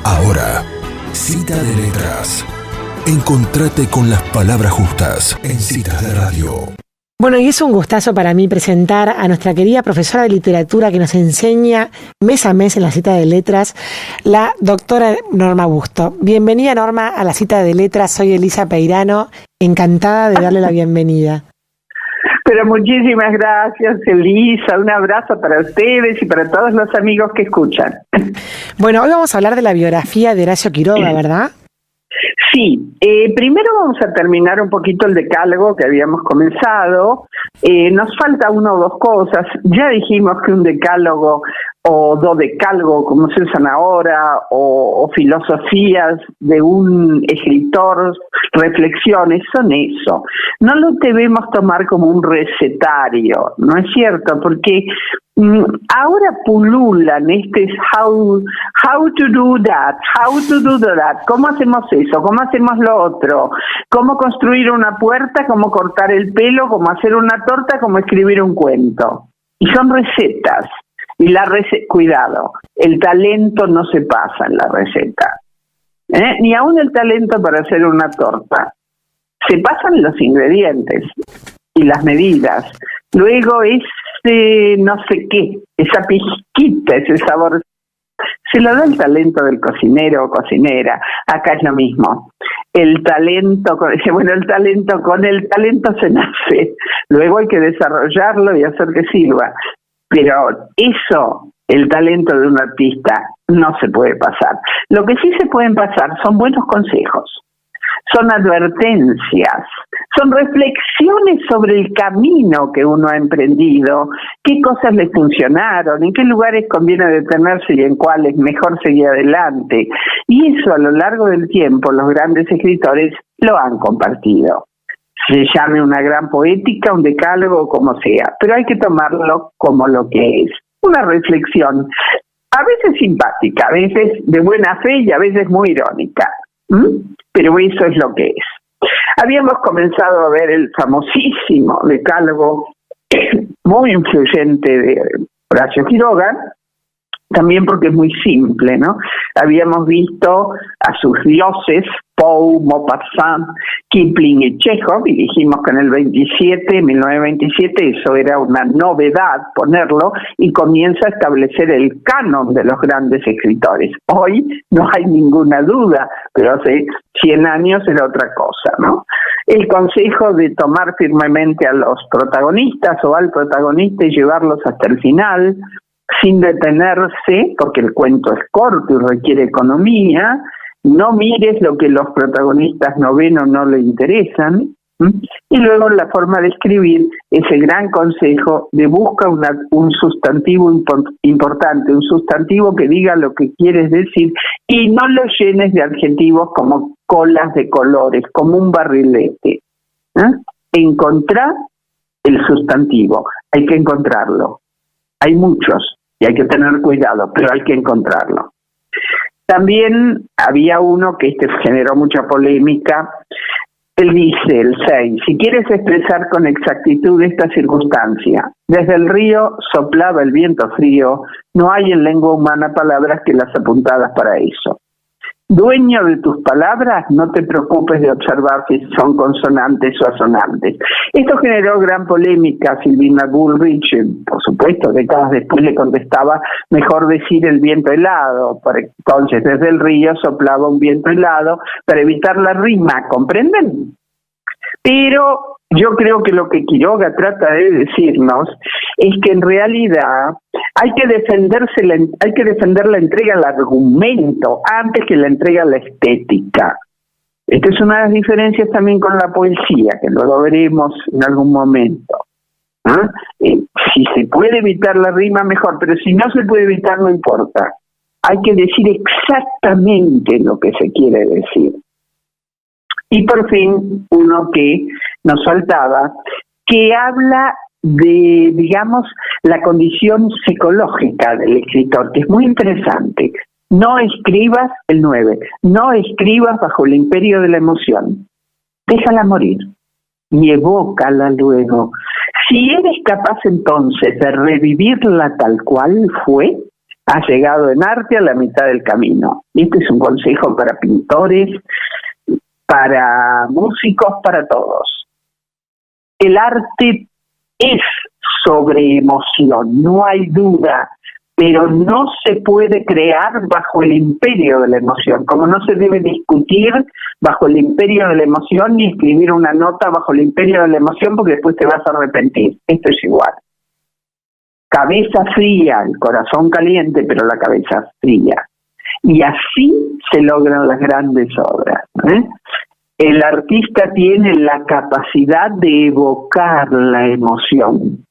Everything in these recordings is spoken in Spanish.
Ahora, Cita de Letras. Encontrate con las palabras justas en Citas de Radio. Bueno, y es un gustazo para mí presentar a nuestra querida profesora de literatura que nos enseña mes a mes en la Cita de Letras, la doctora Norma Busto. Bienvenida, Norma, a la Cita de Letras. Soy Elisa Peirano, encantada de darle la bienvenida. Pero muchísimas gracias, Elisa. Un abrazo para ustedes y para todos los amigos que escuchan. Bueno, hoy vamos a hablar de la biografía de Horacio Quiroga, ¿verdad? Sí, primero vamos a terminar un poquito el decálogo que habíamos comenzado. Nos falta una o dos cosas. Ya dijimos que un decálogo o dodecálogo, como se usan ahora, o filosofías de un escritor, reflexiones, son eso. No lo debemos tomar como un recetario, ¿no es cierto? Porque ahora pululan how to do that, cómo hacemos eso, cómo hacemos lo otro, cómo construir una puerta, cómo cortar el pelo, cómo hacer una torta, cómo escribir un cuento. Y son recetas. Y cuidado, el talento no se pasa en la receta, ni aún el talento para hacer una torta. Se pasan los ingredientes y las medidas. Luego ese no sé qué, esa pizquita, ese sabor, se lo da el talento del cocinero o cocinera. Acá es lo mismo. El talento con el talento se nace. Luego hay que desarrollarlo y hacer que sirva. Pero eso, el talento de un artista, no se puede pasar. Lo que sí se pueden pasar son buenos consejos, son advertencias, son reflexiones sobre el camino que uno ha emprendido, qué cosas le funcionaron, en qué lugares conviene detenerse y en cuáles mejor seguir adelante. Y eso a lo largo del tiempo los grandes escritores lo han compartido. Se llame una gran poética, un decálogo, como sea, pero hay que tomarlo como lo que es, una reflexión, a veces simpática, a veces de buena fe y a veces muy irónica, pero eso es lo que es. Habíamos comenzado a ver el famosísimo decálogo muy influyente de Horacio Quiroga, también porque es muy simple, ¿no? Habíamos visto a sus dioses, Poe, Maupassant, Kipling y Chekhov, y dijimos que en el 1927, eso era una novedad ponerlo, y comienza a establecer el canon de los grandes escritores. Hoy no hay ninguna duda, pero hace 100 años era otra cosa, ¿no? El consejo de tomar firmemente a los protagonistas o al protagonista y llevarlos hasta el final, sin detenerse, porque el cuento es corto y requiere economía. No mires lo que los protagonistas no ven o no le interesan. Y luego la forma de escribir, ese gran consejo de busca un sustantivo importante, un sustantivo que diga lo que quieres decir y no lo llenes de adjetivos como colas de colores, como un barrilete. Encontrar el sustantivo, hay que encontrarlo. Hay muchos y hay que tener cuidado, pero hay que encontrarlo. También había uno que generó mucha polémica. Él dice, el 6, si quieres expresar con exactitud esta circunstancia, desde el río soplaba el viento frío, no hay en lengua humana palabras que las apuntadas para eso. Dueño de tus palabras, no te preocupes de observar si son consonantes o asonantes. Esto generó gran polémica. Silvina Bullrich, por supuesto, décadas después le contestaba, mejor decir el viento helado. Entonces, desde el río soplaba un viento helado para evitar la rima, ¿comprenden? Pero yo creo que lo que Quiroga trata de decirnos es que en realidad hay que defender la entrega al argumento antes que la entrega a la estética. Esta es una de las diferencias también con la poesía, que luego veremos en algún momento. Si se puede evitar la rima, mejor, pero si no se puede evitar, no importa. Hay que decir exactamente lo que se quiere decir. Y por fin, uno que nos faltaba, que habla de, digamos, la condición psicológica del escritor, que es muy interesante. No escribas, el 9, no escribas bajo el imperio de la emoción. Déjala morir y evócala luego. Si eres capaz entonces de revivirla tal cual fue, Has llegado en arte a la mitad del camino. Este es un consejo para pintores, para músicos, para todos. El arte es sobre emoción, no hay duda, pero no se puede crear bajo el imperio de la emoción, como no se debe discutir bajo el imperio de la emoción ni escribir una nota bajo el imperio de la emoción porque después te vas a arrepentir. Esto es igual. Cabeza fría, el corazón caliente, pero la cabeza fría. Y así se logran las grandes obras, ¿eh? El artista tiene la capacidad de evocar la emoción,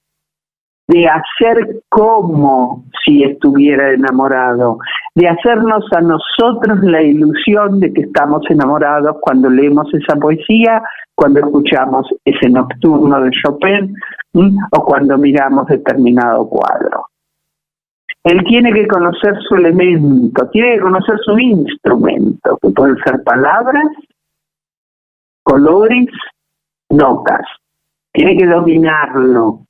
de hacer como si estuviera enamorado, de hacernos a nosotros la ilusión de que estamos enamorados cuando leemos esa poesía, cuando escuchamos ese nocturno de Chopin, o cuando miramos determinado cuadro. Él tiene que conocer su elemento, tiene que conocer su instrumento, que pueden ser palabras, colores, notas. Tiene que dominarlo,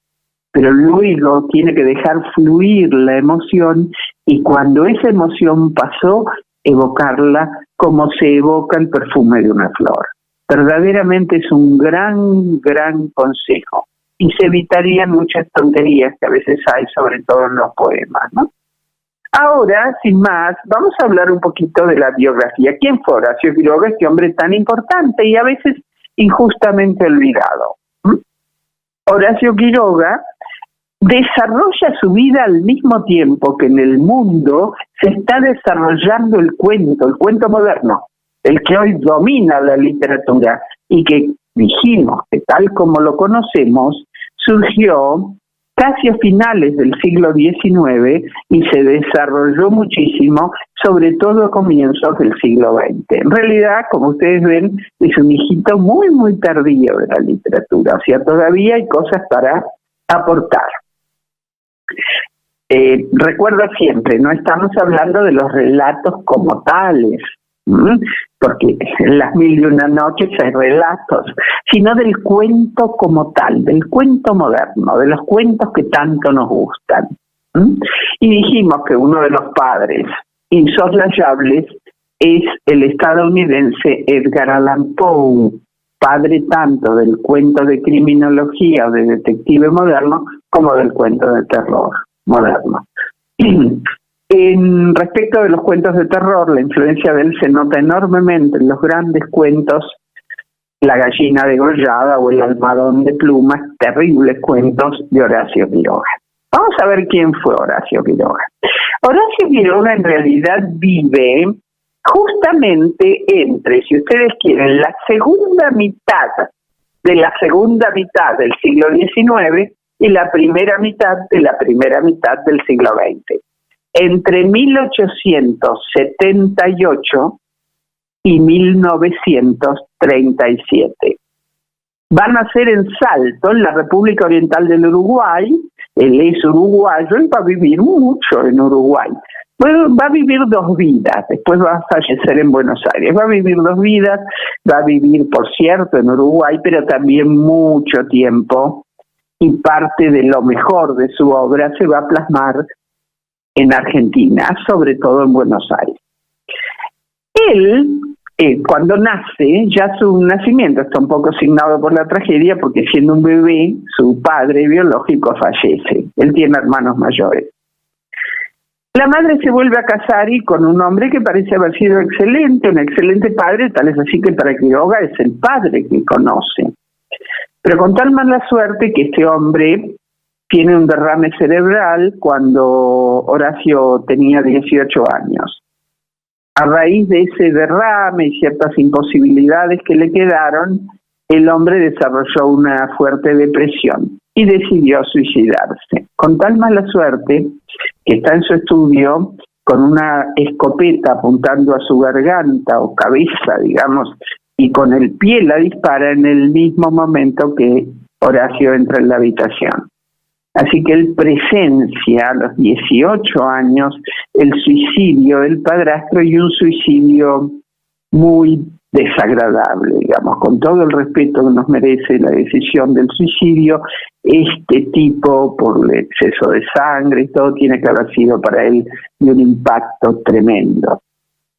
pero luego tiene que dejar fluir la emoción y cuando esa emoción pasó, evocarla como se evoca el perfume de una flor. Verdaderamente es un gran, gran consejo. Y se evitarían muchas tonterías que a veces hay, sobre todo en los poemas, ¿no? Ahora, sin más, vamos a hablar un poquito de la biografía. ¿Quién fue Horacio Quiroga, este hombre tan importante y a veces injustamente olvidado? Horacio Quiroga desarrolla su vida al mismo tiempo que en el mundo se está desarrollando el cuento moderno, el que hoy domina la literatura y que dijimos que tal como lo conocemos, surgió casi a finales del siglo XIX y se desarrolló muchísimo, sobre todo a comienzos del siglo XX. En realidad, como ustedes ven, es un hijito muy, muy tardío de la literatura, o sea, todavía hay cosas para aportar. Recuerda siempre, no estamos hablando de los relatos como tales, porque en Las Mil y Una Noches hay relatos, sino del cuento como tal, del cuento moderno, de los cuentos que tanto nos gustan. Y dijimos que uno de los padres insoslayables es el estadounidense Edgar Allan Poe, padre tanto del cuento de criminología o de detective moderno como del cuento de terror moderno. En respecto de los cuentos de terror, la influencia de él se nota enormemente en los grandes cuentos, La gallina degollada o El almohadón de plumas, terribles cuentos de Horacio Quiroga. Vamos a ver quién fue Horacio Quiroga. Horacio Quiroga en realidad vive justamente entre, si ustedes quieren, la segunda mitad del siglo XIX y la primera mitad del siglo XX. Entre 1878 y 1937. Van a nacer en Salto, en la República Oriental del Uruguay. Él es uruguayo y va a vivir mucho en Uruguay. Bueno, va a vivir 2 vidas, después va a fallecer en Buenos Aires. Va a vivir 2 vidas, va a vivir, por cierto, en Uruguay, pero también mucho tiempo. Y parte de lo mejor de su obra se va a plasmar en Argentina, sobre todo en Buenos Aires. Él, cuando nace, ya su nacimiento está un poco signado por la tragedia, porque siendo un bebé, su padre biológico fallece. Él tiene hermanos mayores. La madre se vuelve a casar y con un hombre que parece haber sido excelente, un excelente padre, tal es así que para Quiroga es el padre que conoce. Pero con tal mala suerte que este hombre tiene un derrame cerebral cuando Horacio tenía 18 años. A raíz de ese derrame y ciertas imposibilidades que le quedaron, el hombre desarrolló una fuerte depresión y decidió suicidarse. Con tal mala suerte que está en su estudio con una escopeta apuntando a su garganta o cabeza, digamos, y con el pie la dispara en el mismo momento que Horacio entra en la habitación. Así que él presencia a los 18 años el suicidio del padrastro y un suicidio muy desagradable, digamos, con todo el respeto que nos merece la decisión del suicidio. Este tipo, por el exceso de sangre y todo, tiene que haber sido para él de un impacto tremendo.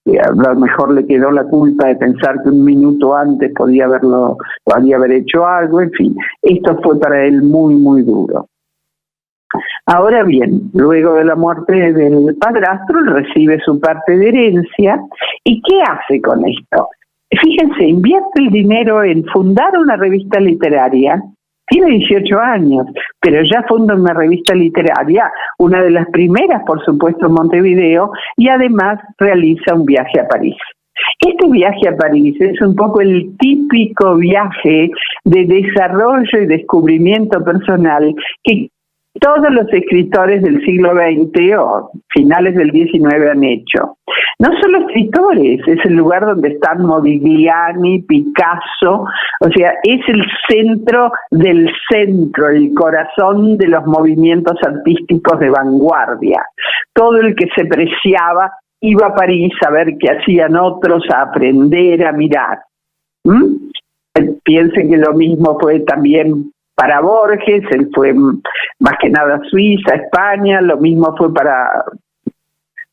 A lo mejor le quedó la culpa de pensar que un minuto antes podía haber hecho algo, en fin, esto fue para él muy, muy duro. Ahora bien, luego de la muerte del padrastro, él recibe su parte de herencia. ¿Y qué hace con esto? Fíjense, invierte el dinero en fundar una revista literaria. Tiene 18 años, pero ya funda una revista literaria, una de las primeras, por supuesto, en Montevideo, y además realiza un viaje a París. Este viaje a París es un poco el típico viaje de desarrollo y descubrimiento personal que todos los escritores del siglo XX o finales del XIX han hecho. No solo escritores, es el lugar donde están Modigliani, Picasso, o sea, es el centro del centro, el corazón de los movimientos artísticos de vanguardia. Todo el que se preciaba iba a París a ver qué hacían otros, a aprender, a mirar. Piensen que lo mismo fue también para Borges, él fue más que nada a Suiza, España, lo mismo fue para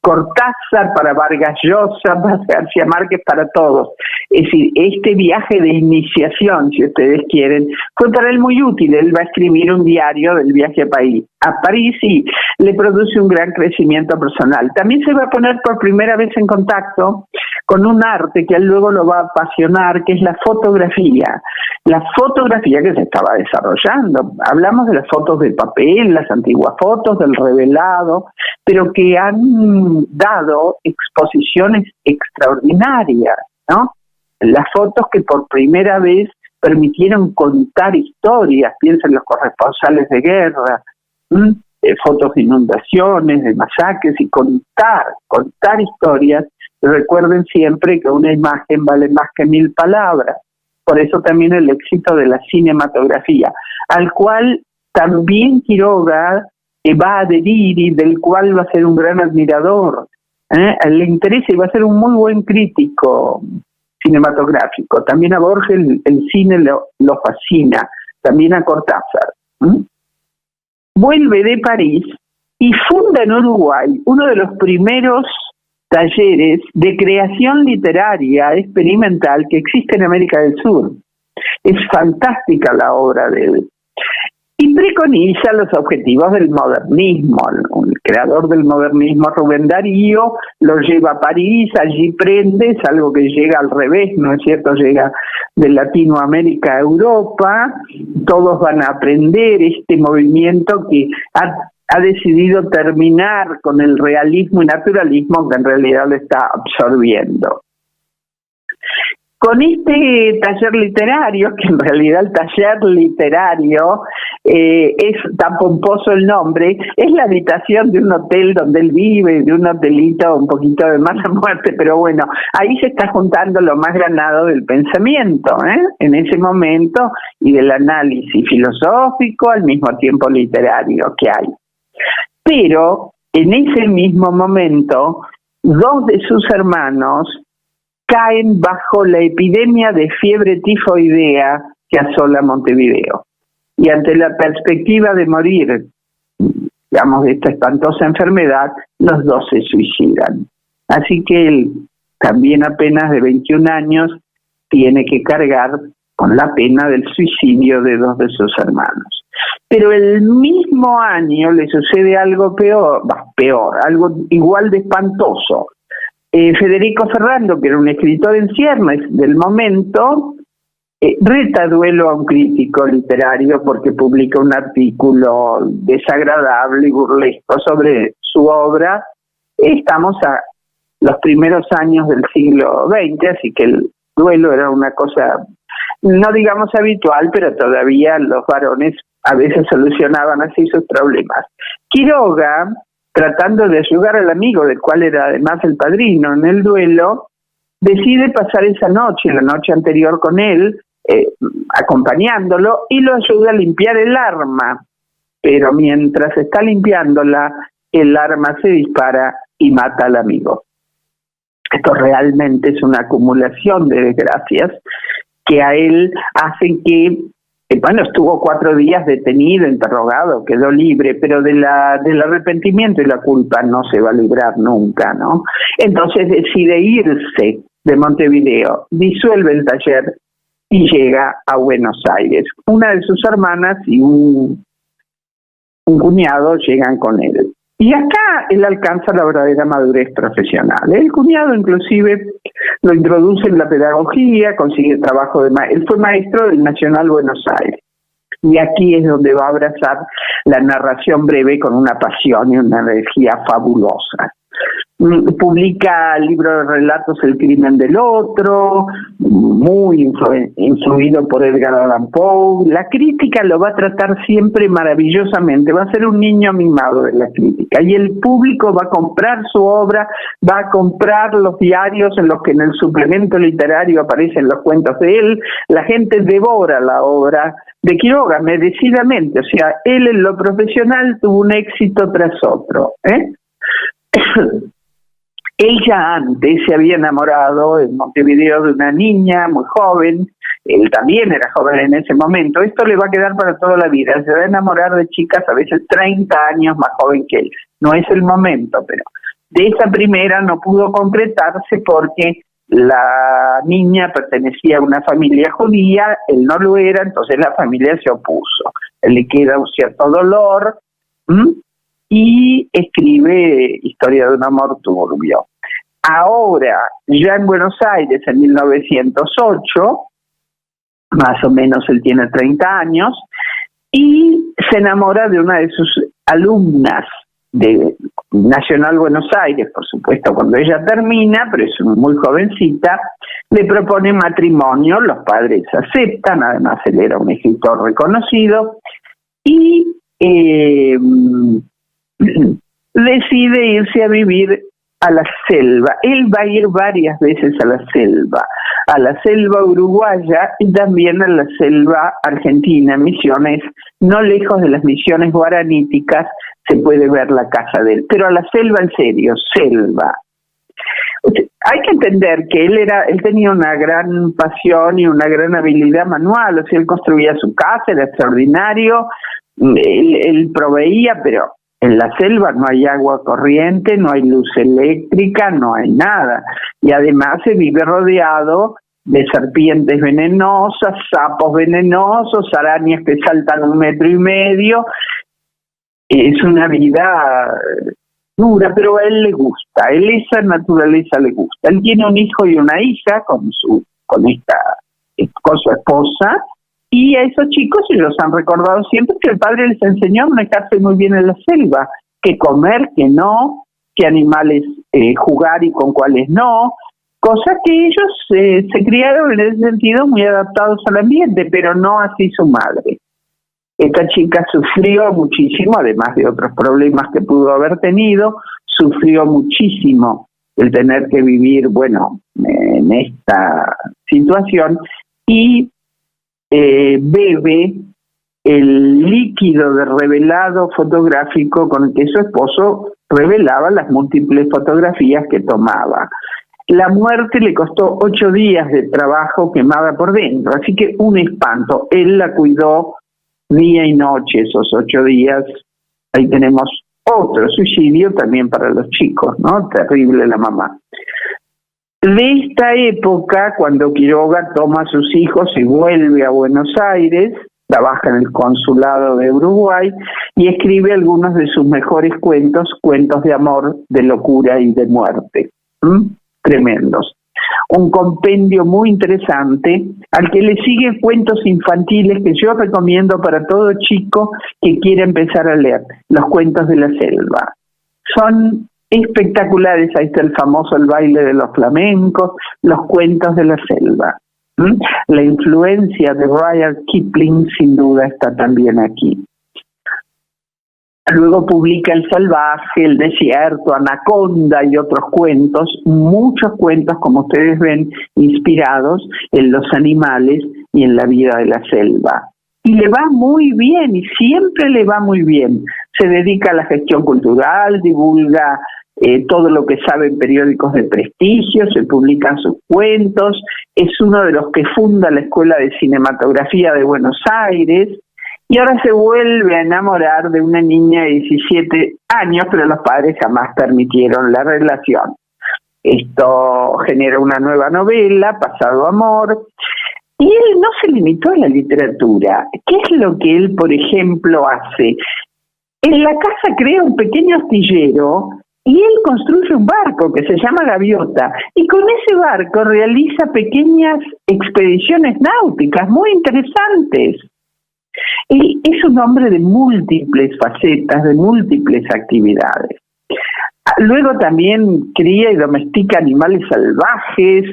Cortázar, para Vargas Llosa, para García Márquez, para todos. Es decir, este viaje de iniciación, si ustedes quieren, fue para él muy útil. Él va a escribir un diario del viaje a París y le produce un gran crecimiento personal. También se va a poner por primera vez en contacto con un arte que a él luego lo va a apasionar, que es la fotografía. La fotografía que se estaba desarrollando. Hablamos de las fotos de papel, las antiguas fotos del revelado, pero que han dado exposiciones extraordinarias, ¿no? Las fotos que por primera vez permitieron contar historias, piensen los corresponsales de guerra, fotos de inundaciones, de masacres, y contar historias. Recuerden siempre que una imagen vale más que 1000 palabras. Por eso también el éxito de la cinematografía, al cual también Quiroga va a adherir y del cual va a ser un gran admirador. Le interesa y va a ser un muy buen crítico cinematográfico. También a Borges el cine lo fascina, también a Cortázar. Vuelve de París y funda en Uruguay uno de los primeros talleres de creación literaria experimental que existe en América del Sur. Es fantástica la obra de él. Y preconiza los objetivos del modernismo. El creador del modernismo, Rubén Darío, lo lleva a París, allí prende, es algo que llega al revés, ¿no es cierto? Llega de Latinoamérica a Europa, todos van a aprender este movimiento que ha decidido terminar con el realismo y naturalismo que en realidad lo está absorbiendo. Con este taller literario, que en realidad el taller literario es tan pomposo el nombre, es la habitación de un hotel donde él vive, de un hotelito un poquito de mala muerte, pero bueno, ahí se está juntando lo más granado del pensamiento, en ese momento, y del análisis filosófico al mismo tiempo literario que hay. Pero en ese mismo momento, 2 de sus hermanos caen bajo la epidemia de fiebre tifoidea que asola Montevideo. Y ante la perspectiva de morir, digamos, de esta espantosa enfermedad, los 2 se suicidan. Así que él, también apenas de 21 años, tiene que cargar con la pena del suicidio de 2 de sus hermanos. Pero el mismo año le sucede algo peor, algo igual de espantoso. Federico Ferrando, que era un escritor en ciernes del momento, reta a duelo a un crítico literario porque publica un artículo desagradable y burlesco sobre su obra. Estamos a los primeros años del siglo XX, así que el duelo era una cosa, no digamos habitual, pero todavía los varones a veces solucionaban así sus problemas. Quiroga, tratando de ayudar al amigo, del cual era además el padrino en el duelo, decide pasar esa noche, la noche anterior con él, acompañándolo, y lo ayuda a limpiar el arma. Pero mientras está limpiándola, el arma se dispara y mata al amigo. Esto realmente es una acumulación de desgracias que a él hacen que, bueno, estuvo 4 días detenido, interrogado, quedó libre, pero del arrepentimiento y la culpa no se va a librar nunca, ¿no? Entonces decide irse de Montevideo, disuelve el taller y llega a Buenos Aires. Una de sus hermanas y un cuñado llegan con él. Y acá él alcanza la verdadera madurez profesional. El cuñado inclusive lo introduce en la pedagogía, consigue trabajo él fue maestro del Nacional Buenos Aires. Y aquí es donde va a abrazar la narración breve con una pasión y una energía fabulosa. Publica el libro de relatos El crimen del otro, muy influido por Edgar Allan Poe. La crítica lo va a tratar siempre maravillosamente, va a ser un niño mimado de la crítica, y el público va a comprar su obra, va a comprar los diarios en los que en el suplemento literario aparecen los cuentos de él. La gente devora la obra de Quiroga merecidamente, o sea, él en lo profesional tuvo un éxito tras otro, Él ya antes se había enamorado en Montevideo de una niña muy joven, él también era joven en ese momento, esto le va a quedar para toda la vida, se va a enamorar de chicas a veces 30 años más joven que él, no es el momento, pero de esa primera no pudo concretarse porque la niña pertenecía a una familia judía, él no lo era, entonces la familia se opuso, él le queda un cierto dolor, y escribe Historia de un amor turbio. Ahora, ya en Buenos Aires, en 1908, más o menos él tiene 30 años, y se enamora de una de sus alumnas de Nacional Buenos Aires, por supuesto, cuando ella termina, pero es muy jovencita, le propone matrimonio, los padres aceptan, además él era un escritor reconocido, y decide irse a vivir a la selva. Él va a ir varias veces a la selva uruguaya y también a la selva argentina, Misiones, no lejos de las misiones guaraníticas se puede ver la casa de él, pero a la selva en serio, selva. Hay que entender que él tenía una gran pasión y una gran habilidad manual, o sea, él construía su casa, era extraordinario, él proveía, pero en la selva no hay agua corriente, no hay luz eléctrica, no hay nada. Y además se vive rodeado de serpientes venenosas, sapos venenosos, arañas que saltan 1,5 metros. Es una vida dura, pero a él le gusta, a él esa naturaleza le gusta. Él tiene un hijo y una hija con su esposa, y a esos chicos ellos han recordado siempre que el padre les enseñó a manejarse muy bien en la selva, que comer, que no, qué animales jugar y con cuáles no, cosa que ellos se criaron en ese sentido muy adaptados al ambiente, pero no así su madre. Esta chica sufrió muchísimo, además de otros problemas que pudo haber tenido, sufrió muchísimo el tener que vivir, en esta situación, y bebe el líquido de revelado fotográfico con el que su esposo revelaba las múltiples fotografías que tomaba. La muerte le costó 8 días de trabajo quemada por dentro, así que un espanto. Él la cuidó día y noche esos 8 días. Ahí tenemos otro suicidio también para los chicos, ¿no? Terrible la mamá. De esta época, cuando Quiroga toma a sus hijos y vuelve a Buenos Aires, trabaja en el consulado de Uruguay y escribe algunos de sus mejores cuentos de amor, de locura y de muerte. Tremendos. Un compendio muy interesante al que le siguen cuentos infantiles que yo recomiendo para todo chico que quiera empezar a leer, los cuentos de la selva. Son espectaculares, ahí está el famoso El baile de los flamencos, los cuentos de la selva. La influencia de Rudyard Kipling sin duda está también aquí. Luego publica El salvaje, El desierto, Anaconda y otros cuentos, muchos cuentos, como ustedes ven, inspirados en los animales y en la vida de la selva. Y le va muy bien, y siempre le va muy bien. Se dedica a la gestión cultural, divulga todo lo que sabe en periódicos de prestigio, se publican sus cuentos, es uno de los que funda la Escuela de Cinematografía de Buenos Aires, y ahora se vuelve a enamorar de una niña de 17 años, pero los padres jamás permitieron la relación. Esto genera una nueva novela, Pasado Amor, y él no se limitó a la literatura. ¿Qué es lo que él, por ejemplo, hace? En la casa crea un pequeño astillero y él construye un barco que se llama Gaviota, y con ese barco realiza pequeñas expediciones náuticas muy interesantes. Y es un hombre de múltiples facetas, de múltiples actividades. Luego también cría y domestica animales salvajes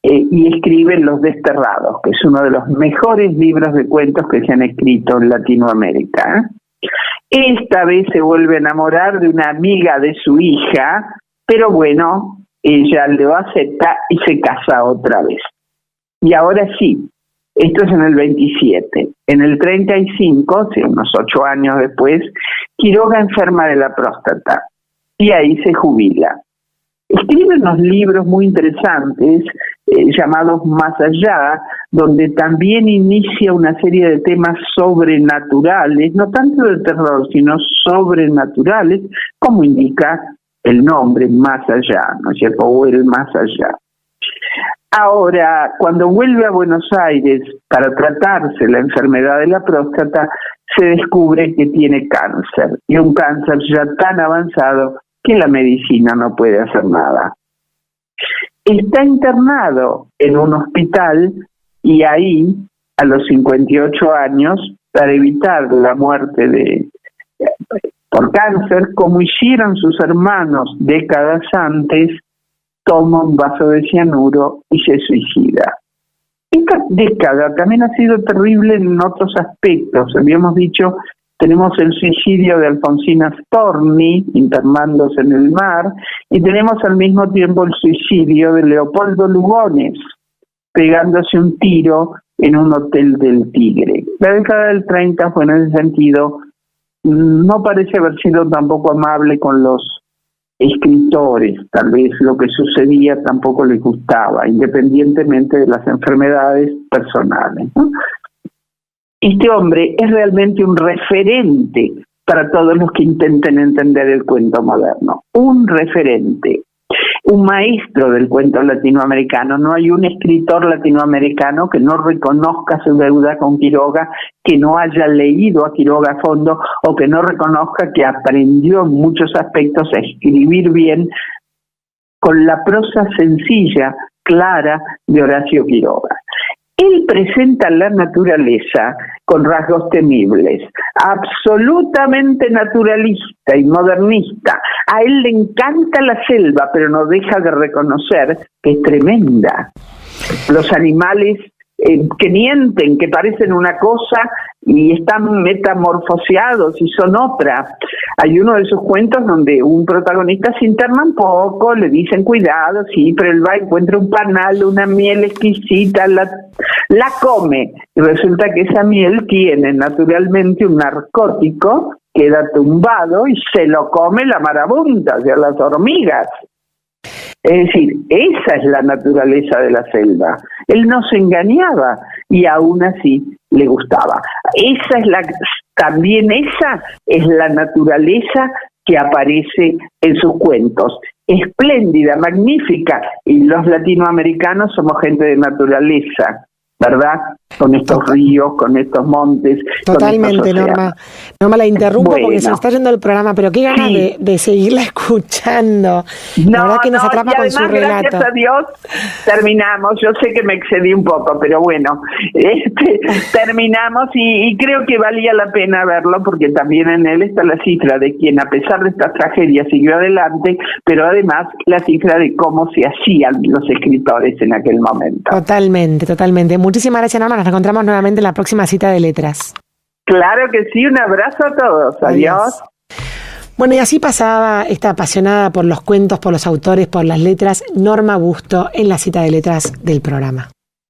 y escribe Los Desterrados, que es uno de los mejores libros de cuentos que se han escrito en Latinoamérica. Esta vez se vuelve a enamorar de una amiga de su hija, pero bueno, ella lo acepta y se casa otra vez. Y ahora sí, esto es en el 27. En el 35, unos 8 años después, Quiroga enferma de la próstata y ahí se jubila. Escribe unos libros muy interesantes llamados Más Allá, donde también inicia una serie de temas sobrenaturales, no tanto de terror, sino sobrenaturales, como indica el nombre, Más Allá, ¿no es cierto? O El Más Allá. Ahora, cuando vuelve a Buenos Aires para tratarse la enfermedad de la próstata, se descubre que tiene cáncer, y un cáncer ya tan avanzado que la medicina no puede hacer nada. Está internado en un hospital y ahí, a los 58 años, para evitar la muerte por cáncer, como hicieron sus hermanos décadas antes, toma un vaso de cianuro y se suicida. Esta década también ha sido terrible en otros aspectos. Habíamos dicho, tenemos el suicidio de Alfonsina Storni, internándose en el mar, y tenemos al mismo tiempo el suicidio de Leopoldo Lugones, pegándose un tiro en un hotel del Tigre. La década del 30 fue en ese sentido, no parece haber sido tampoco amable con los escritores, tal vez lo que sucedía tampoco les gustaba, independientemente de las enfermedades personales, ¿no? Este hombre es realmente un referente para todos los que intenten entender el cuento moderno, un referente, un maestro del cuento latinoamericano. No hay un escritor latinoamericano que no reconozca su deuda con Quiroga, que no haya leído a Quiroga a fondo o que no reconozca que aprendió en muchos aspectos a escribir bien con la prosa sencilla, clara de Horacio Quiroga. Él presenta la naturaleza con rasgos temibles, absolutamente naturalista y modernista. A él le encanta la selva, pero no deja de reconocer que es tremenda. Los animales que mienten, que parecen una cosa y están metamorfoseados y son otra. Hay uno de esos cuentos donde un protagonista se interna un poco, le dicen cuidado, sí, pero él va, encuentra un panal, una miel exquisita, la come, y resulta que esa miel tiene naturalmente un narcótico, queda tumbado y se lo come la marabunta, o sea, las hormigas. Es decir, esa es la naturaleza de la selva. Él no se engañaba y aún así le gustaba. También esa es la naturaleza que aparece en sus cuentos. Espléndida, magnífica, y los latinoamericanos somos gente de naturaleza, ¿verdad? Con estos ríos, con estos montes. Totalmente, Norma. Norma, la interrumpo porque se está yendo el programa, pero qué ganas de seguirla escuchando. La verdad que nos atrapa con su relato. Gracias a Dios terminamos. Yo sé que me excedí un poco, pero bueno, terminamos y creo que valía la pena verlo porque también en él está la cifra de quien a pesar de esta tragedia siguió adelante, pero además la cifra de cómo se hacían los escritores en aquel momento. Totalmente, totalmente. Muchísimas gracias, Norma. Nos encontramos nuevamente en la próxima cita de letras. Claro que sí, un abrazo a todos. Adiós. Bueno, y así pasaba esta apasionada por los cuentos, por los autores, por las letras, Norma Busto en la cita de letras del programa.